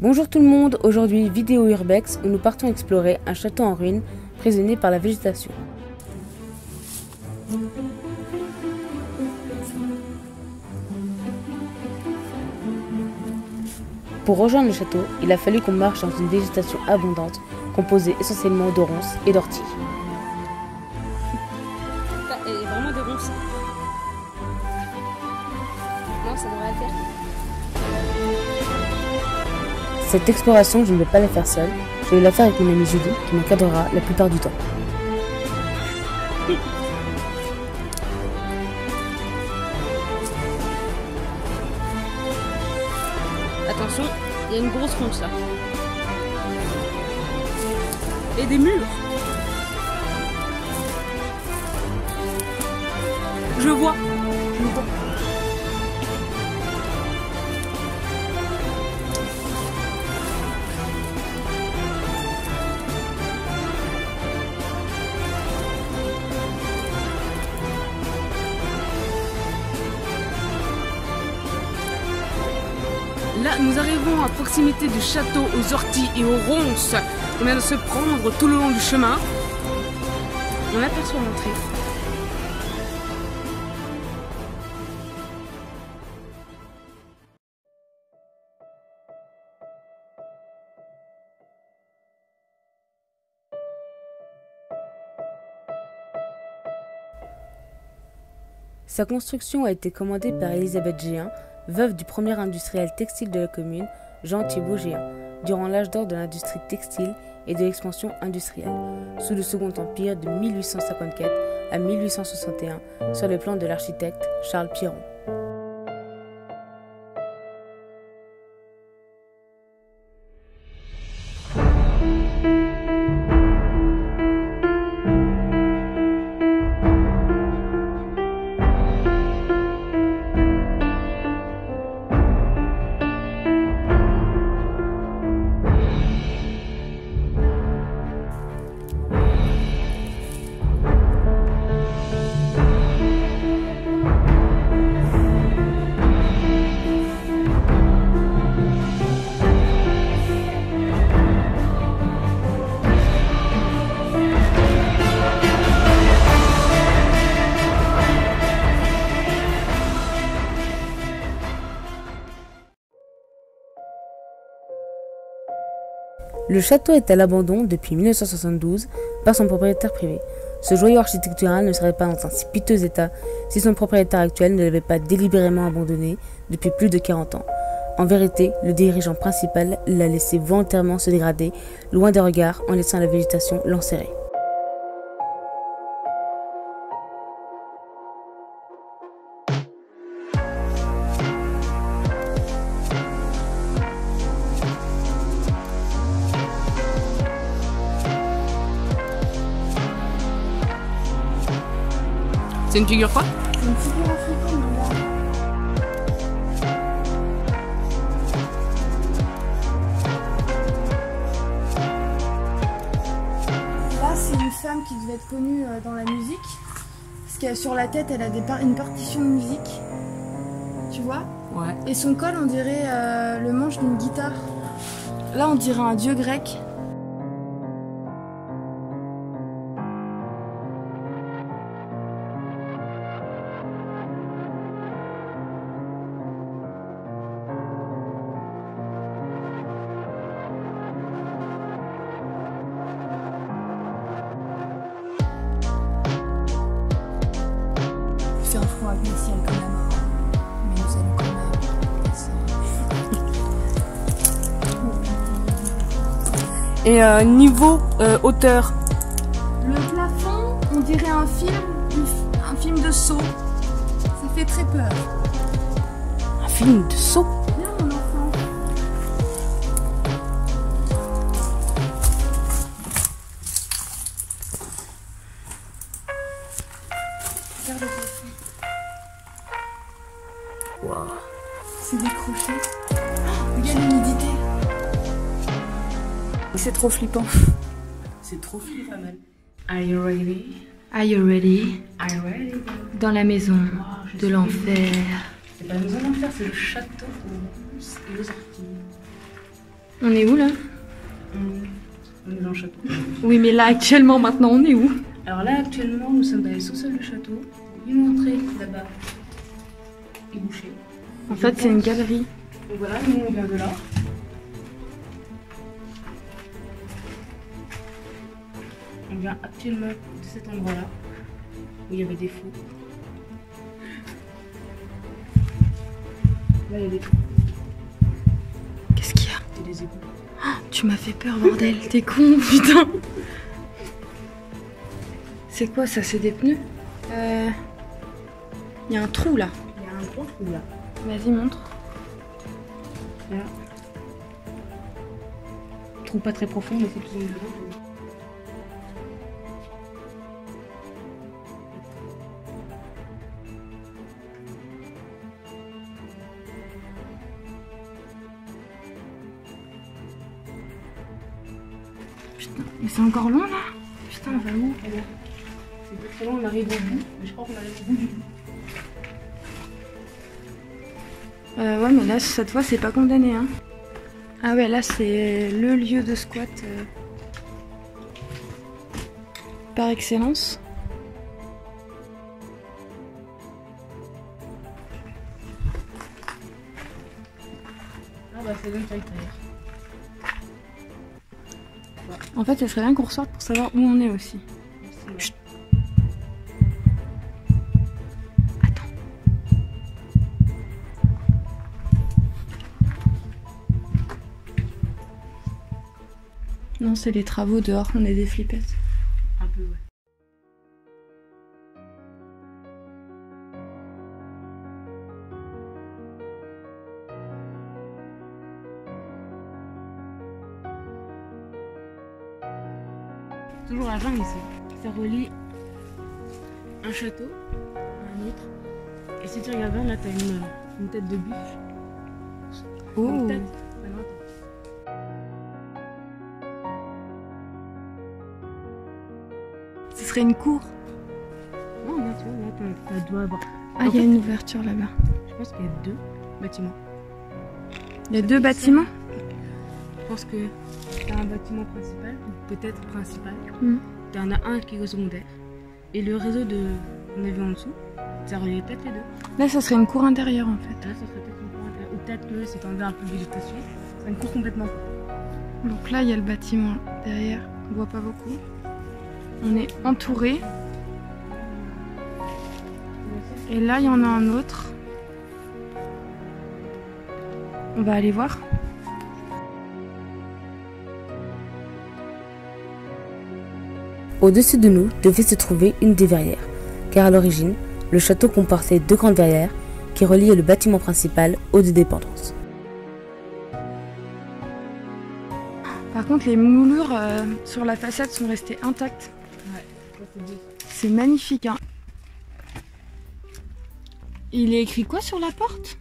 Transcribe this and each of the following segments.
Bonjour tout le monde, aujourd'hui vidéo urbex où nous partons explorer un château en ruine prisonnier par la végétation. Pour rejoindre le château, il a fallu qu'on marche dans une végétation abondante, composée essentiellement de ronces et d'orties. Il y a vraiment des ronces. Non, ça devrait le faire. Cette exploration, je ne vais pas la faire seule, je vais la faire avec mon amie Julie qui m'encadrera la plupart du temps. Attention, il y a une grosse ronce là. Et des murs. Je vois. Là, nous arrivons à proximité du château aux orties et aux ronces. On vient de se prendre tout le long du chemin. On aperçoit l'entrée. Sa construction a été commandée par Elisabeth Géhin, veuve du premier industriel textile de la commune, Jean-Thibault Géhin, durant l'âge d'or de l'industrie textile et de l'expansion industrielle, sous le Second Empire de 1854 à 1861, sur le plan de l'architecte Charles Piron. Le château est à l'abandon depuis 1972 par son propriétaire privé. Ce joyau architectural ne serait pas dans un si piteux état si son propriétaire actuel ne l'avait pas délibérément abandonné depuis plus de 40 ans. En vérité, le dirigeant principal l'a laissé volontairement se dégrader, loin des regards, en laissant la végétation l'enserrer. C'est une figure quoi? Une figure africaine, là, c'est une femme qui devait être connue dans la musique. Parce que sur la tête, elle a une partition de musique. Tu vois? Ouais. Et son col, on dirait le manche d'une guitare. Là, on dirait un dieu grec. C'est un froid glacial quand même, mais nous allons quand même passer. Et niveau hauteur? Le plafond, on dirait un film de saut. Ça fait très peur. Un film de saut? Viens mon enfant. Regarde le plafond. Wow. C'est décroché. Regarde l'humidité. C'est trop flippant. C'est trop flippant, man. Are you ready? Are you ready? Are you ready? Dans la maison de l'enfer. C'est pas la maison d'enfer, c'est le château aux ronces et aux orties. On est où là? On est dans le château. Oui, mais là actuellement, maintenant, on est où? Alors là, actuellement, nous sommes dans les sous-sols du château. Une entrée là-bas est bouchée. En fait, c'est une galerie. Donc voilà, nous on vient de là. On vient actuellement de cet endroit-là, où il y avait des fous. Là, il y a des fous. Qu'est-ce qu'il y a? Et des égouts. Oh, tu m'as fait peur, bordel. T'es con, putain. C'est quoi ça? C'est des pneus? Il y a un trou là. Il y a un gros trou là. Vas-y, montre. Là. Trou pas très profond, mais c'est tout dedans. Putain, mais c'est encore loin là? Putain, on va où? C'est pas très loin, on arrive au bout, mais je crois qu'on arrive au bout du bout. Ouais, mais là, cette fois, c'est pas condamné, hein. Ah ouais, là, c'est le lieu de squat par excellence. Ah bah c'est donc derrière. En fait, ça serait bien qu'on ressorte pour savoir où on est aussi. Chut. Attends. Non, c'est les travaux dehors, on est des flippettes. Un peu, ouais. Toujours la jungle ici. Ça relie un château à un autre. Et si tu regardes bien, là, t'as une tête de buffle. Oh. Une tête. Ah non, Ce serait une cour. non, là, tu vois, là, t'as doit avoir. Ah, il y a une ouverture là-bas. Je pense qu'il y a 2 bâtiments. Il y a 2 bâtiments? Je pense que t'as un bâtiment principal, ou peut-être principal. Mm. T'en as un qui est au secondaire. Et le réseau qu'on a vu en dessous, ça reliait peut-être les 2. Là, ça serait une cour intérieure en fait. Là, ça serait peut-être une cour intérieure. Ou peut-être que c'est enlevé un peu de végétation. C'est une cour complètement. Donc là, il y a le bâtiment derrière. On voit pas beaucoup. On est entouré. Et là, il y en a un autre. On va aller voir. Au-dessus de nous devait se trouver une des verrières, car à l'origine, le château comportait 2 grandes verrières qui reliaient le bâtiment principal aux 2 dépendances. Par contre, les moulures sur la façade sont restées intactes. Ouais, c'est beau. C'est magnifique, hein. Il est écrit quoi sur la porte?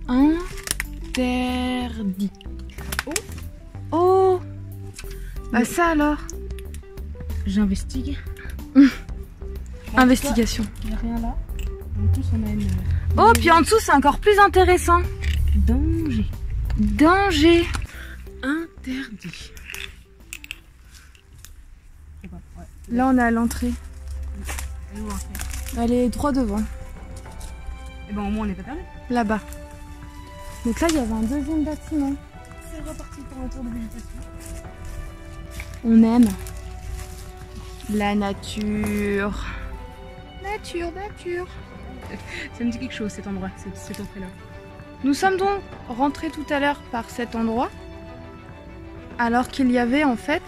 Interdit. Oh. Oh. Bah ça alors. J'investigue. Investigation. Il n'y a rien là. En plus, on a une. Oh, puis en dessous, c'est encore plus intéressant. Danger. Danger. Interdit. Ouais. Là, on est à l'entrée. Elle est où, en fait? Elle est droit devant. Et ben au moins on n'est pas perdu. Là-bas. Donc là, il y avait un deuxième bâtiment. C'est reparti pour un tour de végétation. On aime la nature. Nature. Ça me dit quelque chose cet endroit, cette entrée-là. Nous sommes donc rentrés tout à l'heure par cet endroit, alors qu'il y avait en fait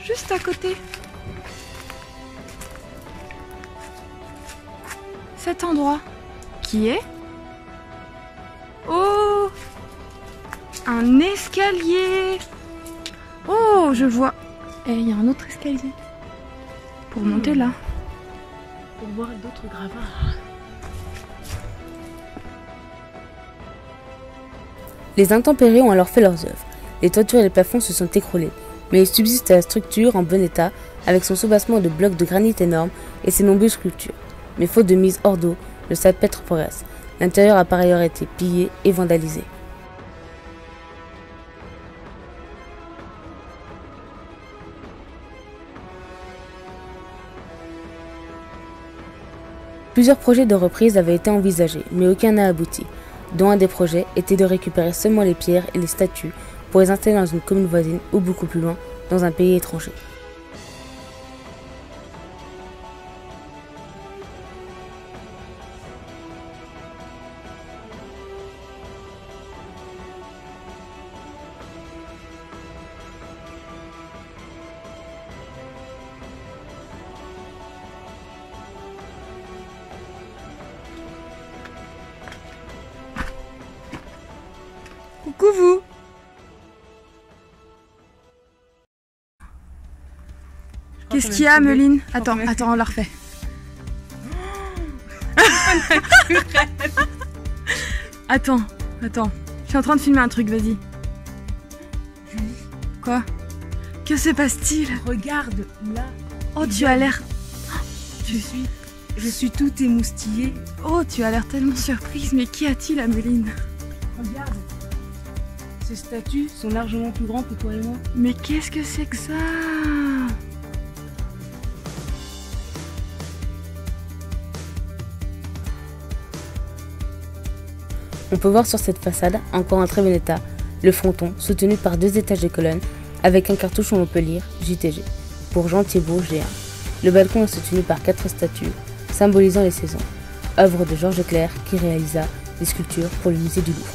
juste à côté cet endroit qui est un escalier. Oh, je vois. Et il y a un autre escalier pour monter là. Pour voir d'autres gravats. Les intempéries ont alors fait leurs œuvres. Les toitures et les plafonds se sont écroulés, mais il subsiste la structure en bon état avec son soubassement de blocs de granit énormes et ses nombreuses sculptures. Mais faute de mise hors d'eau, le salpêtre progresse. L'intérieur a par ailleurs été pillé et vandalisé. Plusieurs projets de reprise avaient été envisagés, mais aucun n'a abouti, dont un des projets était de récupérer seulement les pierres et les statues pour les installer dans une commune voisine ou beaucoup plus loin, dans un pays étranger. Coucou vous. Qu'est-ce qu'il y a, Meline? Attends, on la refait. Attends. Je suis en train de filmer un truc, vas-y. Quoi? Que se passe-t-il? Regarde, là. Oh, tu as l'air... Je suis tout émoustillée. Oh, tu as l'air tellement surprise. Mais qu'y a-t-il à Meline? Regarde. Ces statues sont largement plus grands que toi et moi. Mais qu'est-ce que c'est que ça? On peut voir sur cette façade, encore en très bon état, le fronton soutenu par 2 étages de colonnes avec un cartouche où on peut lire JTG pour Jean Thibault G1. Le balcon est soutenu par 4 statues symbolisant les saisons, œuvre de Georges Clerc qui réalisa des sculptures pour le musée du Louvre.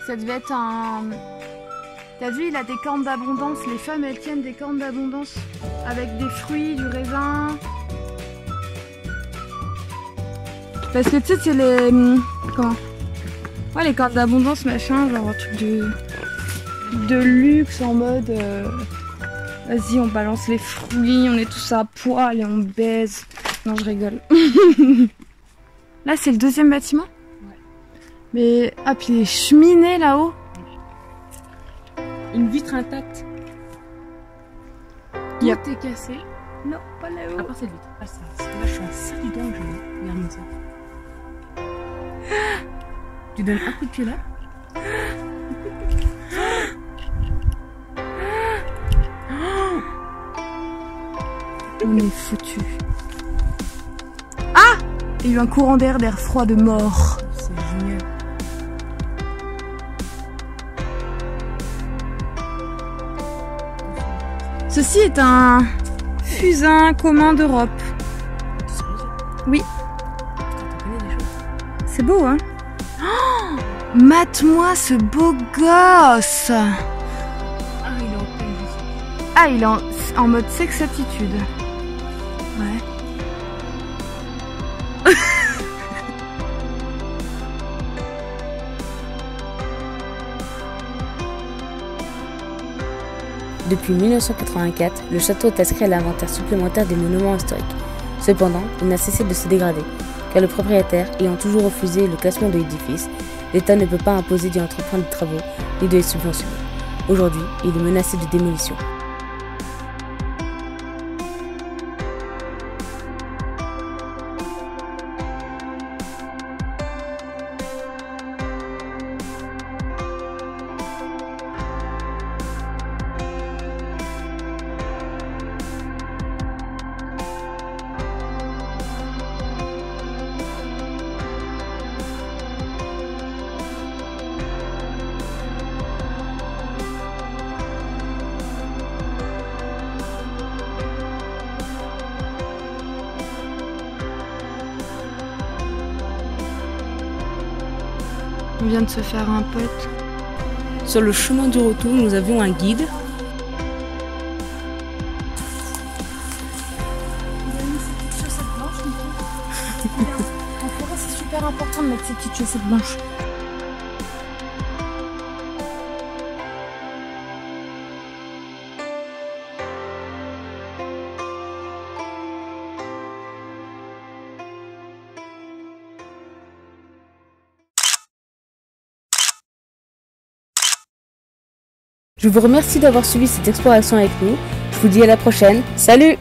Ça devait être un... T'as vu, il a des cornes d'abondance. Les femmes, elles tiennent des cornes d'abondance. Avec des fruits, du raisin. Parce que tu sais, c'est les... Comment? Ouais, les cornes d'abondance, machin, genre un truc de luxe en mode... Vas-y, on balance les fruits, on est tous à poil et on baise. Non, je rigole. Là, c'est le 2e bâtiment? Mais... Ah, puis les cheminées là-haut. Une vitre intacte. Tout est cassé. Non, pas là-haut. À part cette vitre. Pas ça. Là, je suis à ça du temps que je vois. Regarde-moi ça. Tu donnes un coup de pied là. On est foutu. Ah! Il y a eu un courant d'air froid de mort. C'est génial. Ceci est un fusain commun d'Europe. Oui. C'est beau, hein? Oh, mate-moi ce beau gosse! Ah, il est en pleine vie. Ah, il est en mode sex-attitude. Ouais. Depuis 1984, le château est inscrit à l'inventaire supplémentaire des monuments historiques. Cependant, il n'a cessé de se dégrader, car le propriétaire ayant toujours refusé le classement de l'édifice, l'État ne peut pas imposer d'y entreprendre des travaux ni de les subventionner. Aujourd'hui, il est menacé de démolition. On vient de se faire un pote. Sur le chemin du retour, nous avions un guide. Il a mis ses petites chaussettes blanches, Nico. En forêt, c'est super important de mettre ses petites chaussettes blanches. Je vous remercie d'avoir suivi cette exploration avec nous. Je vous dis à la prochaine. Salut!